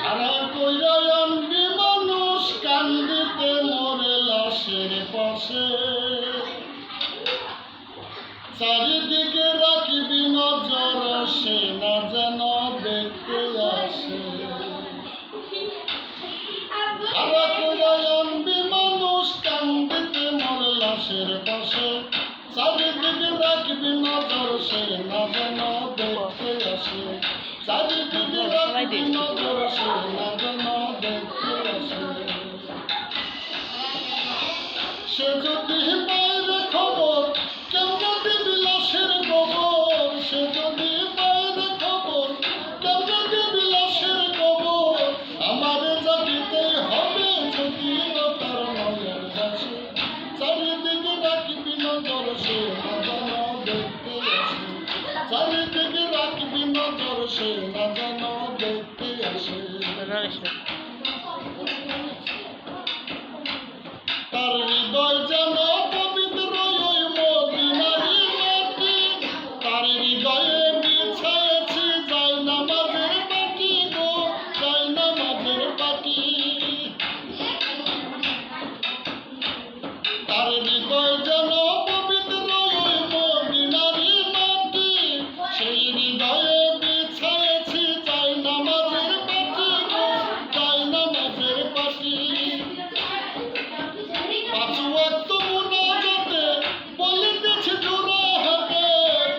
ভাড়া কইরা আনবি মানুষ কান্দিতে মরে লাশের পাশে, চারিদিকে রাখবি নজর সে না যেন দেখতে আসে। ভাড়া কইরা আনবি মানুষ কান্দিতে মরে লাশের পাশে, চারিদিকে রাখবি নজর সে না যেন দেখতে আসে। চারিদিকে রাখবি নজর সে না যেন দেখতে আসে। সে যদি বাইরে খবর কেমনে দিবি লাশের গোবর, সে যদি বাইরে খবর কেমনে দিবি লাশের গোবর। আমারে জাগিতে হবে যদি তার নজর আসে, চারিদিকে রাখবি নজর সে না যেন দেখতে আসে। চারিদিকে রাখবি নজর সে না যেন দেখতে আসে। তার হৃদয় যেন পবিত্র ওই মদিনারি মাটি, তার হৃদয়ে বিছায়েছি যায় নামাজের পাটি গো, যায় নামাজের পাটি। তার হৃদয় যেন পবিত্র ওই মদিনারি মাটি, সেই হৃদয়ে বিছায়েছি যায় নামাজের পাটি গো, যায় নামাজের পাটি। পাঁচ ওয়াক্ত মুনাজাতে বলিতেছি জোড়া হাতে,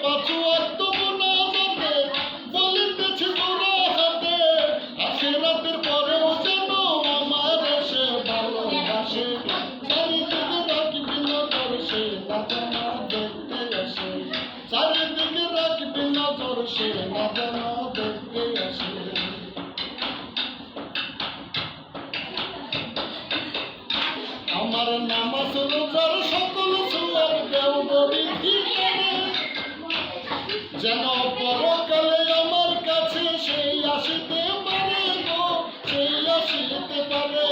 পাঁচ ওয়াক্ত মুনাজাতে বলিতেছি জোড়া হাতে। আখিরাতের পরেও যেন আমার সে ভালোবাসে, চারিদিকে রাখবি নজর সে না যেন দেখতে আসে। চারিদিকে রাখবি নজর সে না যেন দেখতে আসে। আমার নামাজ রোজার সকল সওয়াব দেও বিধি করে, যেন পরকালে আমার কাছে সেই আসিতে পারে গো, সেই আসিতে পারে।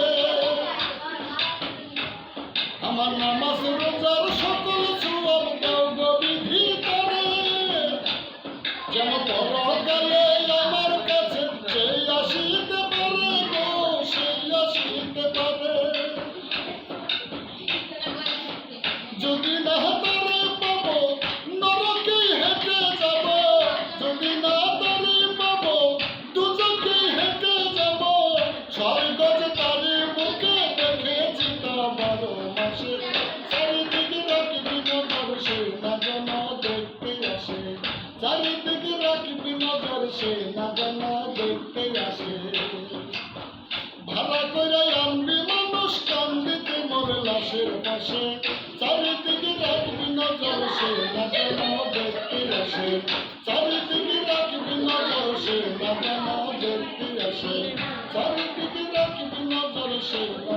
আমার নামাজ রোজার সকল সওয়াব দেও বিধি করে, যেন পরকালে আমার কাছে সেই আসিতে পারে গো, সেই আসিতে পারে। যদি না তারে পাবো নরকেই হেঁটে যাব, যদি না তারে পাবো দুজকেই হেঁটে যাব। স্বর্গ যে তারে বুকে দেখেছি তা 12 মাসে, চারিদিকে রাখবি নজর সে না যেন দেখতে আসে। চারিদিকে রাখবি নজর সে না যেন দেখতে আসে। ভাড়া কইরা আনবি মানুষ কান্দিতে মরে লাশের পাশে, চারিদিকে রাখবি নজর সে না যেন দেখতে আসে। চারিদিকে রাখবি নজর সে না যেন দেখতে আসে। চারিদিকে রাখবি নজর সে না